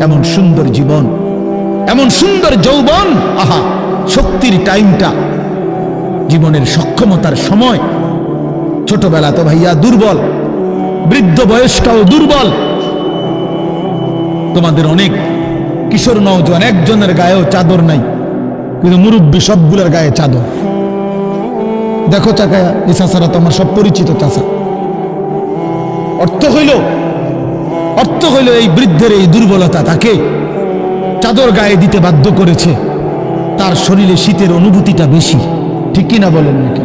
এমন সুন্দর জীবন, এমন সুন্দর যৌবন, আহা শক্তির টাইমটা, জীবনের সক্ষমতার সময়। ছোটবেলা তো ভাইয়া দুর্বল, বৃদ্ধ বয়সটাও দুর্বল। তোমাদের অনেক কিশোর নওজোয়ান একজনের গায়েও চাদর নাই, কিন্তু মুরব্বী সবগুলোর গায়ে চাদর। দেখো চাকায়া, এই চাচারা তো আমার সব পরিচিত চাচা। অর্থ হইল এই বৃদ্ধের এই দুর্বলতা তাকে চাদর গায়ে দিতে বাধ্য করেছে। তার শরীরে শীতের অনুভূতিটা বেশি, ঠিক কিনা বলেন নাকি?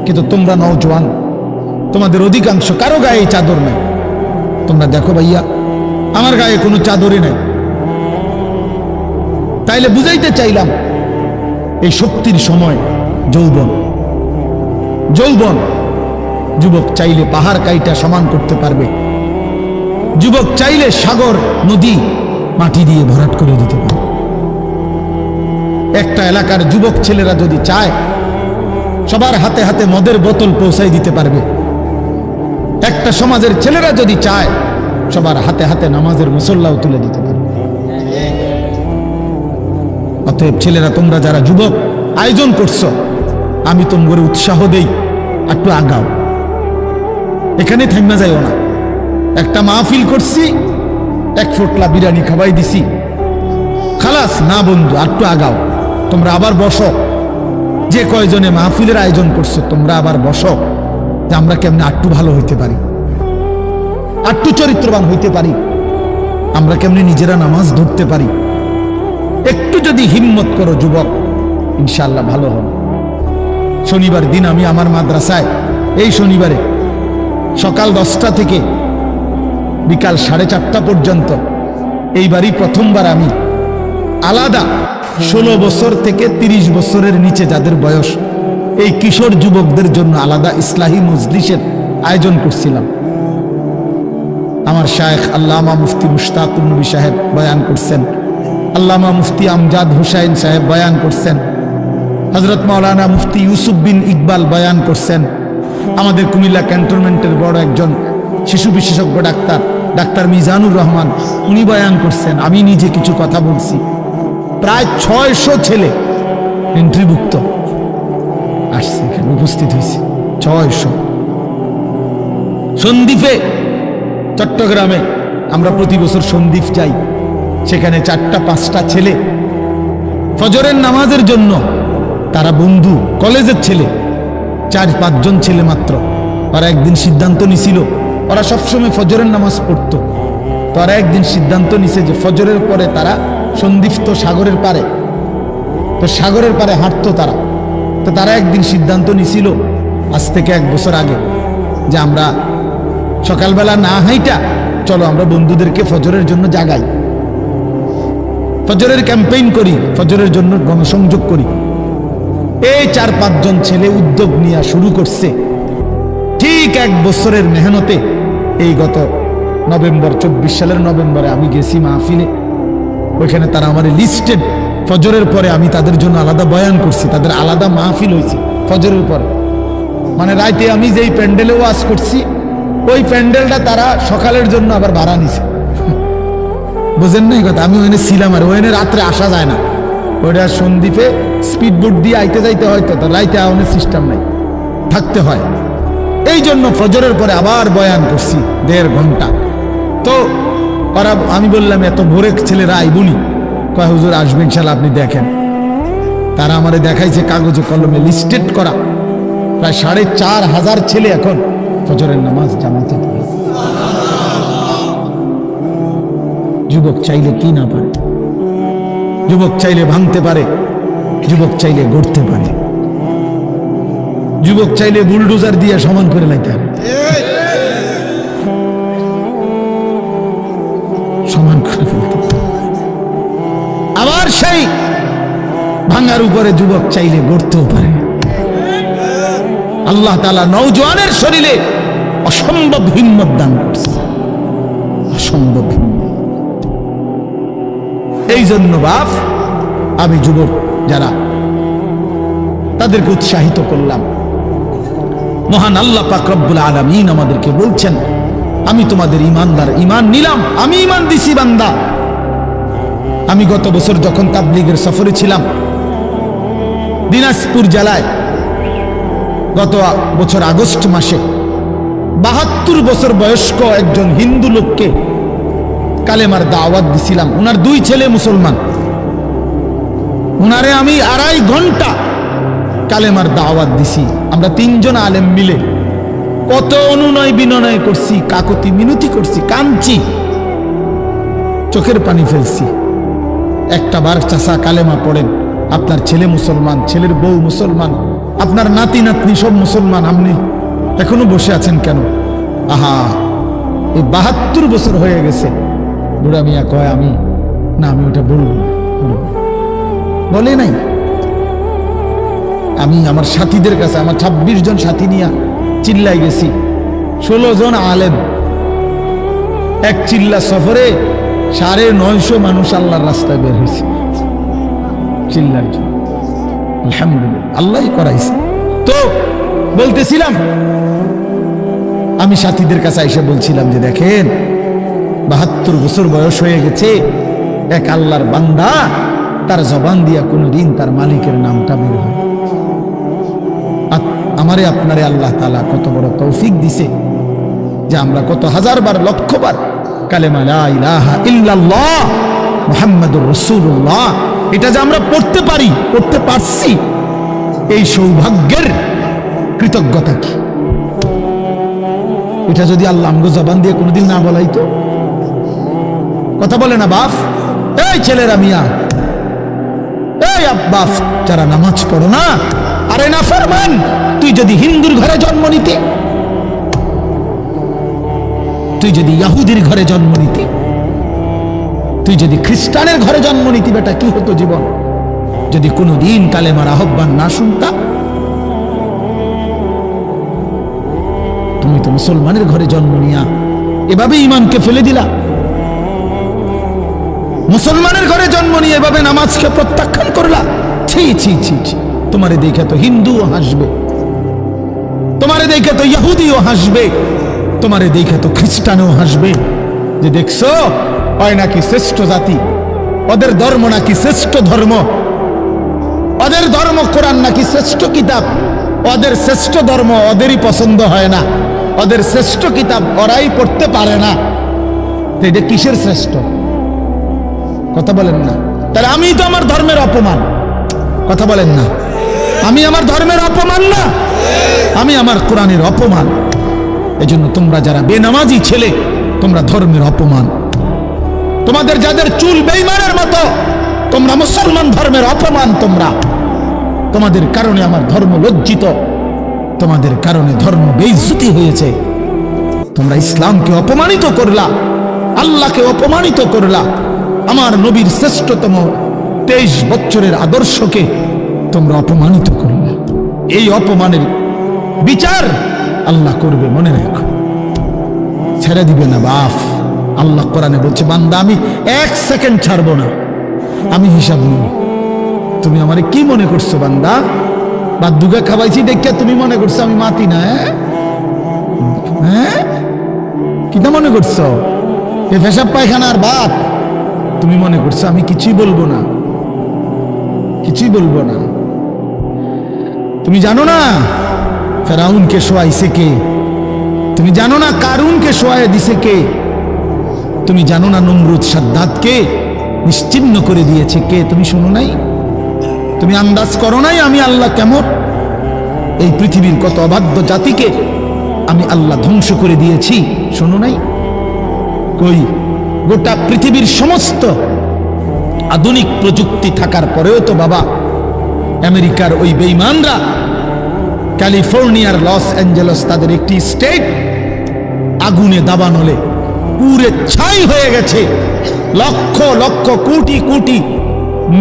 কিন্তু তোমরা নওজোয়ান, তোমাদের অধিকাংশ কারো গায়ে চাদর নাই। তোমরা দেখো ভাইয়া, আমার গায়ে কোনো চাদরই নাই। তাইলে বুঝাইতে চাইলাম এই শক্তির সময় যৌবন। যুবক চাইলে পাহাড় কাইটা সমান করতে পারবে, যুবক চাইলে সাগর নদী মাটি দিয়ে ভরাট করে দিতে পারবে। একটা এলাকার যুবক ছেলেরা যদি চায়, সবার হাতে হাতে মদের বোতল পৌঁছাই দিতে পারবে। একটা সমাজের ছেলেরা যদি চায়, সবার হাতে হাতে নামাজের মুসল্লাও তুলে দিতে পারবে। অতএব ছেলেরা, তোমরা যারা যুবক আয়োজন করছো, আমি তোমাদের উৎসাহ দেই, একটু আগাও, এখানে থাইমা যাইও না। একটা মাহফিল করছি, এক ফোটলা বিরিয়ানি খাওয়াই দিছি, খালাস না বন্ধু, একটু আগাও। তোমরা আবার বসো, যে কয়জনে মাহফিলের আয়োজন করছো তোমরা আবার বসো, যে আমরা কেমনে একটু ভালো হইতে পারি, একটু চরিত্রবান হইতে পারি, আমরা কেমনে নিজেরা নামাজ ধরতে পারি। একটু যদি হিম্মত করো যুবক, ইনশাআল্লাহ ভালো হবে। শনিবার দিন আমি আমার মাদ্রাসায়, এই শনিবারে সকাল 10টা থেকে বিকাল 4:30 পর্যন্ত, এইবারই প্রথমবার আমি আলাদা 16 বছর থেকে 30 বছরের নিচে যাদের বয়স, এই কিশোর যুবকদের জন্য আলাদা ইসলাহি মজলিসের আয়োজন করছিলাম। আমার শায়েখ আল্লামা মুফতি মুশতাকুর নবী সাহেব বয়ান করছেন, আল্লামা মুফতি আমজাদ হুসাইন সাহেব বয়ান করছেন, হযরত মাওলানা মুফতি ইউসুফ বিন ইকবাল বয়ান করছেন, আমাদের কুমিল্লা ক্যান্টনমেন্টের বড় একজন শিশু বিশেষজ্ঞ ডাক্তার মিজানুর রহমান, উনি বয়ান করছেন, আমি নিজে কিছু কথা বলছি। প্রায় 600 ছেলে এন্ট্রিভুক্ত আসছে, এখানে উপস্থিত হয়েছে 600। সন্দ্বীপে, চট্টগ্রামে আমরা প্রতি বছর সন্দ্বীপ যাই, সেখানে 4টা-5টা ছেলে ফজরের নামাজের জন্য, তারা বন্ধু কলেজের ছেলে, 4-5 জন ছেলে মাত্র। ওরা একদিন সিদ্ধান্ত নিছিল, ওরা সবসময় ফজরের নামাজ পড়তো, তারা একদিন সিদ্ধান্ত নিছে যে ফজরের পরে তারা সন্দ্বীপ তো সাগরের পারে, তো সাগরের পারে হাঁটতো তারা। তো তারা একদিন সিদ্ধান্ত নিছিল আজ থেকে 1 বছর আগে, যে আমরা সকালবেলা না হাইটা চলো আমরা বন্ধুদেরকে ফজরের জন্য জাগাই, ফজরের ক্যাম্পেইন করি, ফজরের জন্য গণসংযোগ করি। এই 4-5 জন ছেলে উদ্যোগ নিয়ে শুরু করছে। ঠিক 1 বছরের মেহনতে এই গত নভেম্বর, 24 সালের নভেম্বরে আমি গেছি মাহফিলে, ওইখানে তারা আমার লিস্টেড। ফজরের পরে আমি তাদের জন্য আলাদা বয়ান করছি, তাদের আলাদা মাহফিল হয়েছে ফজরের পরে। মানে রাইতে আমি যেই প্যান্ডেলে ওয়াজ করছি, ওই প্যান্ডেলটা তারা সকালের জন্য আবার ভাড়া নিছে। বুঝেন না এই কথা? আমি ওখানে ছিলাম, আর ওখানে রাত্রে আসা যায় না, ওইটা সন্দ্বীপে স্পিড বোট দিয়ে আইতে যাইতে হয়, তো রাইতে আওয়ানোর সিস্টেম নাই, থাকতে হয়। এই জন্য ফজরের পরে আবার বয়ান করছি 1.5 ঘন্টা। তো ওরা, আমি বললাম এত ভোরে ছেলেরা আইবুনি, কয় হুজুর আসবেন ইনশাআল্লাহ, আপনি দেখেন। তারা আমারে দেখাইছে কাগজে কলমে লিস্টেড করা, প্রায় 4,500 ছেলে এখন ফজরের নামাজ জামাতে পড়ে। যুবক চাইলে কি না পারে, যুবক চাইলে ভাঙতে পারে, যুবক চাইলে গড়তে পারে, যুবক চাইলে বুলডোজার দিয়ে সমান করে লাইতে পারে, সমান করে ফেলতে পারে। আবার সেই ভাঙার উপরে যুবক চাইলে গড়তেও পারে। আল্লাহ তাআলা নওজোয়ানের শরীরে অসম্ভব হিম্মত দান করছে, অসম্ভব হিম্মত। এই জন্য বাপ, আমি যুবক যারা, তাদেরকে উৎসাহিত করলাম। মহান আল্লাহ পাক রব্বুল আলামিন আমাদেরকে বলছেন, আমি তোমাদের ইমানদার, ইমান নিলাম, আমি ইমান দিছি বান্দা, আমি গত বছর যখন তাবলীগের সফরে ছিলাম দিনাজপুর জেলায়, গত বছর আগস্ট মাসে ৭২ বছর বয়স্ক একজন হিন্দু লোককে কালেমার দাওয়াত দিছিলাম। ওনার 2 ছেলে মুসলমান। ওনারে আমি 2.5 ঘন্টা কালেমার দাওয়াত দিছি। আমরা 3 জন আলেম মিলে কত অনুনয় বিনয় করছি, কাকতি মিনতি করছি, কাঁদছি, চোখের পানি ফেলছি। একটা বার চাচা কালেমা পড়েন, আপনার ছেলে মুসলমান, ছেলের বউ মুসলমান, আপনার নাতি নাতনি সব মুসলমান, আপনি এখনো বসে আছেন কেন? আহা, এই ৭২ বছর হয়ে গেছে। বুড়া মিয়া কয় আমি ওটা বলবো না। বলে নাই। আমি আমার সাথীদের কাছে, আমার 26 জন সাথী নিয়ে চিল্লাই গেছি। 16 জন আলেম, এক চিল্লা সফরে 950 মানুষ আল্লাহর রাস্তায় বের হয়েছে চিল্লার জন্য। আলহামদুলিল্লাহ, আল্লাহ করাইছে। তো বলতেছিলাম, আমি সাথীদের কাছে এসে বলছিলাম যে দেখেন ৭২ বছর বয়স হয়ে গেছে, এক আল্লাহর বান্দা, তার জবান দিয়া কোনোদিন তার মালিকের নামটা বের হয়। আমারে আপনারে আল্লাহ তাআলা কত বড় তৌফিক দিছে যে আমরা কত হাজারবার, লক্ষবার কালেমা লা ইলাহা ইল্লাল্লাহ মুহাম্মাদুর রাসূলুল্লাহ এটা যে আমরা পড়তে পারি, পড়তে পারছি, এই সৌভাগ্যের কৃতজ্ঞতা কি? এটা যদি আল্লাহ আমগো জবান দিয়ে কোনোদিন না বলাইতো। কথা বলে না বাপ, এই ছেলেরা মিয়া, এই আব্বাস, যারা নামাজ পড়ো না, আরে না ফরমান, তুই যদি হিন্দুর ঘরে জন্ম নিতে, তুই যদি ইহুদির ঘরে জন্ম নিতে, তুই যদি খ্রিস্টানের ঘরে জন্ম নিতি, বেটা কি হতো জীবন? যদি কোনোদিন কালেমার আহ্বান না শুনতা। তুমি তো মুসলমানের ঘরে জন্ম নিয়া এভাবে ইমানকে ফেলে দিলা। মুসলমানের ঘরে জন্ম নিয়ে এভাবে নামাজকে প্রত্যাখ্যান করলা। ছি ছি ছি ছি, তোমারে দেখে তো হিন্দুও হাসবে, তোমারে দেখে তো ইহুদিও হাসবে, তোমারে দেখে তো খ্রিস্টানও হাসবে, যে দেখছো হয় নাকি শ্রেষ্ঠ জাতি, ওদের ধর্ম নাকি শ্রেষ্ঠ ধর্ম, ওদের ধর্ম কোরআন নাকি শ্রেষ্ঠ কিতাব, ওদের শ্রেষ্ঠ ধর্ম ওদেরই পছন্দ হয় না, ওদের শ্রেষ্ঠ কিতাব ওরাই পড়তে পারে না। তো এটা কিসের শ্রেষ্ঠ? কথা বলেন না। তাহলে আমি তো আমার ধর্মের অপমান। কথা বলেন না, আমি আমার ধর্মের অপমান না, আমি আমার কোরআনের অপমান। এজন্য তোমরা যারা বেনামাজি ছেলে, তোমরা ধর্মের অপমান। তোমাদের যাদের চুল বেঈমানের মতো, তোমরা মুসলমান ধর্মের অপমান। তোমাদের কারণে আমার ধর্ম লজ্জিত, তোমাদের কারণে ধর্ম বেইজ্জতি হয়েছে। তোমরা ইসলামকে অপমানিত করলা, আল্লাহকে অপমানিত করলা, আমার নবীর শ্রেষ্ঠতম 23 বছরের আদর্শকে তোমরা অপমানিত করলা। এই অপমানের বিচার আল্লাহ করবে, মনে রাখো। ছেড়ে দিবে না বাপ। আল্লাহ কোরআনে বলছে, বান্দা আমি 1 সেকেন্ড ছাড়বো না, আমি হিসাব নেব। তুমি আমারে কি মনে করছো বান্দা? বাদ দুগা খাওয়াইছি দেখে তুমি মনে করছো আমি মাতি না? হ্যাঁ, কিটা মনে করছো? এ পেশাব পায়খানার বাপ তুমি মনে করছো আমি কিছুই বলবো না, কিছুই বলবো না। তুমি জানো না ফেরাউনকে শোয়াইছে কে? তুমি জানো না কারুনকে শোয়াই দিছে কে? তুমি জানো না নমরুদ সাদ্দাতকে নিশ্চিহ্ন করে দিয়েছে কে? তুমি শোনো নাই? তুমি আন্দাজ করো নাই আমি আল্লাহ কেমন? এই পৃথিবীর কত অবাধ্য জাতিকে আমি আল্লাহ ধ্বংস করে দিয়েছি, শোনো নাই? কই, গোটা পৃথিবীর সমস্ত আধুনিক প্রযুক্তি থাকার পরেও তো বাবা আমেরিকার ওই বেঈমানরা, ক্যালিফোর্নিয়ার লস অ্যাঞ্জেলস তাদের একটি স্টেট আগুনে দাবানলে পুরে ছাই হয়ে গেছে। লক্ষ লক্ষ কোটি কোটি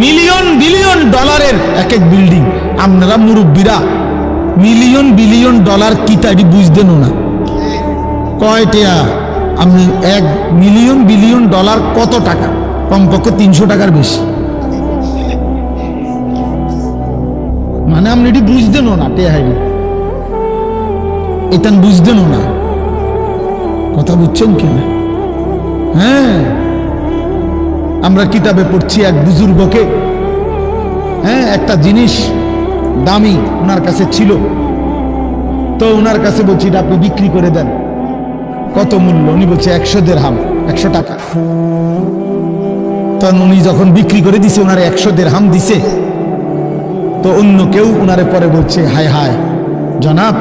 মিলিয়ন বিলিয়ন ডলারের এক এক বিল্ডিং। আপনারা মুরব্বীরা মিলিয়ন বিলিয়ন ডলার কি তাই বুঝতেন না? কয়টা? আপনি 1 মিলিয়ন বিলিয়ন ডলার কত টাকা? কমপক্ষে 300 টাকার বেশি। মানে আপনি এটি বুঝতেন না, টেহারি এটা বুঝতেন না। কথা বুঝছেন কিনা? হ্যাঁ, আমরা কিতাবে পড়ছি এক বুজুর্গকে, হ্যাঁ, একটা জিনিস দামি ওনার কাছে ছিল, তো ওনার কাছে বলছি এটা আপনি বিক্রি করে দেন। কত মূল্য? উনি বলছে 100 দিরহাম, 100 টাকা। তখন উনি যখন বিক্রি করে দিছে, ওনারে 100 দিরহাম দিছে, তো অন্য কেউ ওনারে পরে বলছে, হায় হায় জনাব,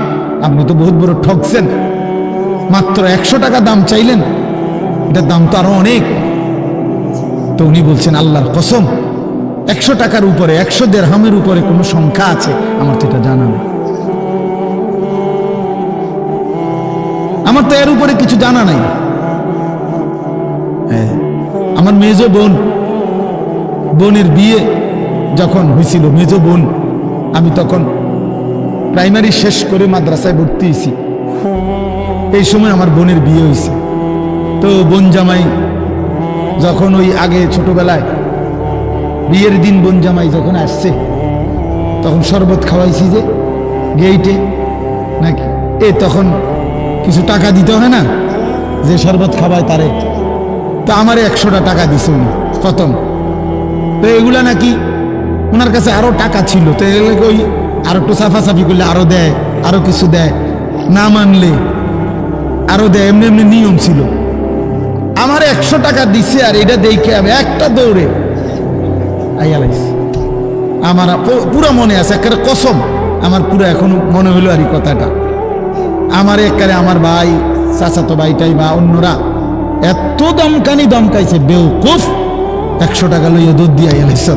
আপনি তো বহুত বড় ঠকছেন, মাত্র 100 টাকা দাম চাইলেন, এটার দাম তো আরো অনেক। তো উনি বলছেন, আল্লাহর কসম, 100 টাকার উপরে, 100 দিরহামের উপরে কোনো সংখ্যা আছে? আমার তো এটা জানা নেই, আমার তো এর উপরে কিছু জানা নাই। হ্যাঁ, আমার মেজো বোনের বিয়ে যখন হয়েছিল, মেজো বোন, আমি তখন প্রাইমারি শেষ করে মাদ্রাসায় ভর্তি হয়েছি, এই সময় আমার বোনের বিয়ে হয়েছে। তো বোন জামাই যখন ওই আগে ছোটবেলায় বিয়ের দিন বোন জামাই যখন আসছে, তখন শরবত খাওয়াইছি যে গেইটে নাকি, তখন কিছু টাকা দিতে হয় না, যে শরবত খাওয়ায় তারে। তো আমারে 100টা টাকা দিছে উনি প্রথম। তো এগুলা নাকি ওনার কাছে আরো টাকা ছিল, তো ওই আর একটু সাফাসাফি করলে আরো দেয়, আরো কিছু দেয়, না মানলে আরো দেয়, এমনি এমনি নিয়ম ছিল। আমার 100 টাকা দিছে, আর এটা দেখে আমি একটা দৌড়ে আইয়া লাগছি। আমার পুরো মনে আছে, একেবারে কসম, আমার পুরো এখনো মনে হলো আর এই কথাটা। আমার একেবারে আমার ভাই, চাচাতো ভাইটাই বা অন্যরা এত দমকাইছে, বেউকুফ, 100 টাকা লইয়া দুধ দিয়ে আইয়া লাগছ।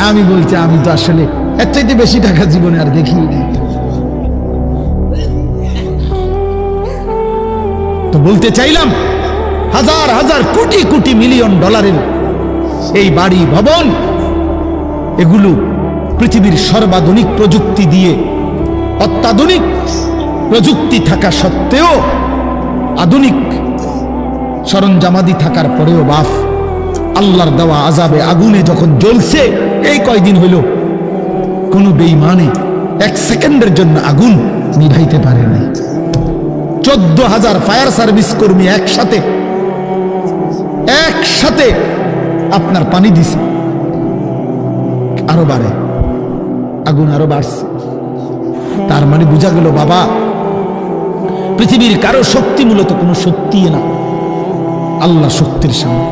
আমি বলছি, আমি তো আসলে এর চাইতে বেশি টাকা জীবনে আর দেখি। তো বলতে চাইলাম, হাজার হাজার কোটি কোটি মিলিয়ন ডলারের এই বাড়ি ভবন, এগুলো পৃথিবীর সর্বাধুনিক প্রযুক্তি দিয়ে, অত্যাধুনিক প্রযুক্তি থাকা সত্ত্বেও, আধুনিক সরঞ্জামাদি থাকার পরেও বাফ আল্লাহর দেওয়া আযাবে আগুনে যখন জ্বলছে, এই কয়দিন হইল কোনো বেঈমানে 1 সেকেন্ডের জন্য আগুন নিভাইতে পারে নাই। 14,000 ফায়ার সার্ভিস কর্মী একসাথে আপনার পানি দিছে, আরো বাড়ে, আগুন আরো বাড়ছে। তার মানে বোঝা গেল, বাবা, পৃথিবীর কারো শক্তি মূলত কোনো শক্তি না, আল্লাহ শক্তির সামনে,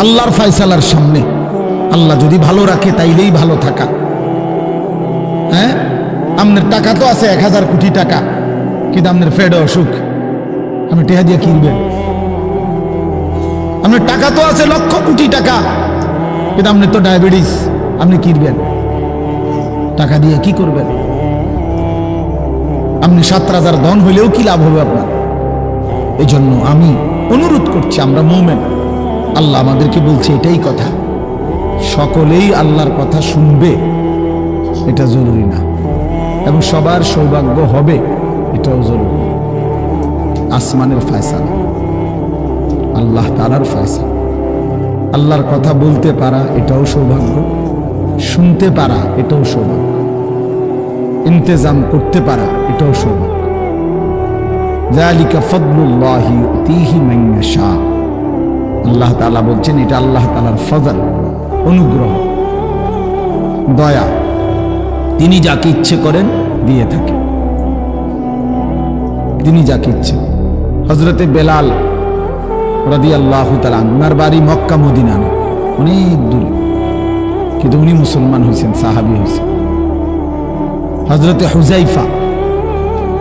আল্লাহর ফয়সালার সামনে। আল্লাহ যদি ভালো রাখে তাইলেই ভালো থাকা। হ্যাঁ, আপনার টাকা তো আছে 1000 কোটি টাকা, কিন্তু আপনার ফেড অসুখ, আপনি টেহা দিয়ে কিনবেন। আপনার টাকা তো আছে লক্ষ কোটি টাকা, কিন্তু আপনার তো ডায়াবেটিস, আপনি কিনবেন টাকা দিয়ে কি করবেন? আপনি 7,000 ধন হইলেও কি লাভ হবে আপনার? এই জন্য আমি অনুরোধ করছি, আমরা মুমিন, আল্লাহ আমাদেরকে বলছে এটাই কথা, সকলেই আল্লাহর কথা শুনবে এটা জরুরি না, এবং সবার সৌভাগ্য হবে এটাও জরুরি। আসমানের ফয়সালা, আল্লাহ তাআলার ফয়সালা। আল্লাহর কথা বলতে পারা এটাও সৌভাগ্য, শুনতে পারা এটাও সৌভাগ্য, ইন্তেজাম করতে পারা এটাও সৌভাগ্য। যালিকা ফাদলুল্লাহি ইউতিহি মান ইয়াশা। আল্লাহ তাআলা বলছেন, এটা আল্লাহ তাআলার ফজল, অনুগ্রহ, দয়া, তিনি যাকে ইচ্ছে করেন দিয়ে থাকেন, তিনি যাকে ইচ্ছে। হযরতে বেলাল রাদিয়াল্লাহু তাআলা, ওনার বাড়ি মক্কা মদিনা না, অনেক দূরে, কিন্তু উনি মুসলমান হয়েছেন, সাহাবী হয়েছেন। হযরতে হুযাইফা,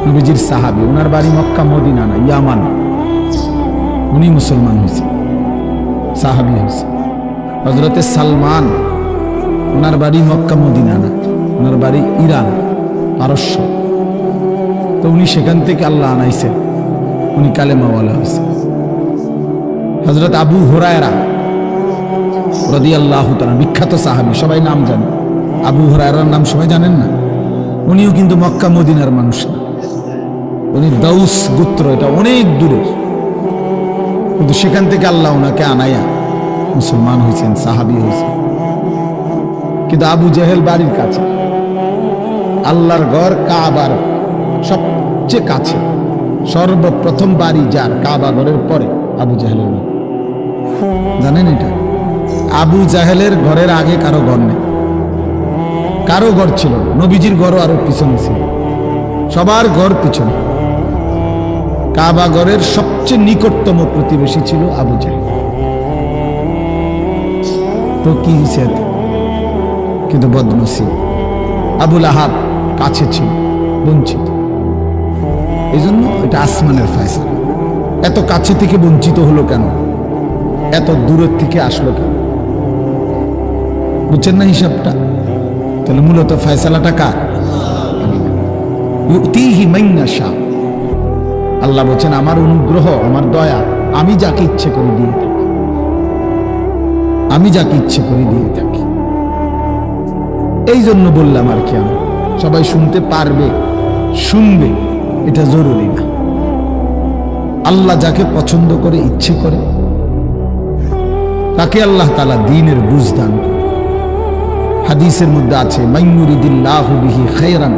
নবীজির সাহাবী, ওনার বাড়ি মক্কা মদিনা না, ইয়ামান, উনি মুসলমান হয়েছেন, সাহাবী হয়েছেন। হযরতে সালমান, ওনার বাড়ি মক্কা মদিনা না, ওনার বাড়ি ইরান, পারস্য, তো উনি সেখান থেকে আল্লাহ আনাইছেন, উনি কালেমাওয়ালা হয়েছেন। হযরত আবু হুরায়রা রাদিয়াল্লাহু তাআলা, বিখ্যাত সাহাবী, সবাই নাম জানে, আবু হুরায়রার নাম সবাই জানেন না? উনিও কিন্তু মক্কা মদিনার মানুষ না, উনি দাউস গোত্র, এটা অনেক দূরে, কিন্তু সেখান থেকে আল্লাহ ওনাকে আনাইয়া মুসলমান হয়েছেন, সাহাবী হয়েছেন। কিন্তু আবু জেহেল বাড়ির কাছে, আল্লাহর ঘর কাবার সবচেয়ে কাছে, সর্বপ্রথম বাড়ি যার কাবা ঘরের পরে আবু জেহেলের বাড়ি। জানেন এটা? আবু জাহেলের ঘরের আগে কারো ঘর নেই, কারো ঘর ছিল না। নবীজির ঘরও আরো পিছনে ছিল, সবার ঘর পিছনে। কাবা ঘরের সবচেয়ে নিকটতম প্রতিবেশী ছিল আবু জাহেল। তো কি হয়েছে এতে? কিন্তু বদনসিব আবুল আহাব কাছে ছিল, বঞ্চিত। এই জন্য এটা আসমানের ফয়সালা। এত কাছে থেকে বঞ্চিত হলো কেন? এত দূরের থেকে আসলো কেন? বুঝছেন না হিসাবটা? তাহলে মূলত ফয়সালাটা কার? ইউতিহি মান ইয়াশা। আল্লাহ বলছেন আমার অনুগ্রহ, আমার দয়া আমি যাকে ইচ্ছে করে দিয়ে থাকি, আমি যাকে ইচ্ছে করে দিয়ে থাকি। এই জন্য বললাম আর কি, আমি সবাই শুনতে পারবে, শুনবে এটা জরুরি না। আল্লাহ যাকে পছন্দ করে, ইচ্ছে করে, তাকে আল্লাহ তাআলা দ্বীনের বুঝ দান করে। হাদিসের মধ্যে আছে মাইয়ুরিদিল্লাহু বিহি খায়রান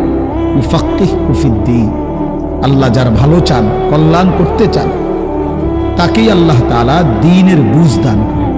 ইউফাক্কিহু ফিদ্দীন। আল্লাহ যার ভালো চান, কল্যাণ করতে চান, তাকেই আল্লাহ তাআলা দ্বীনের বুঝ দান করে।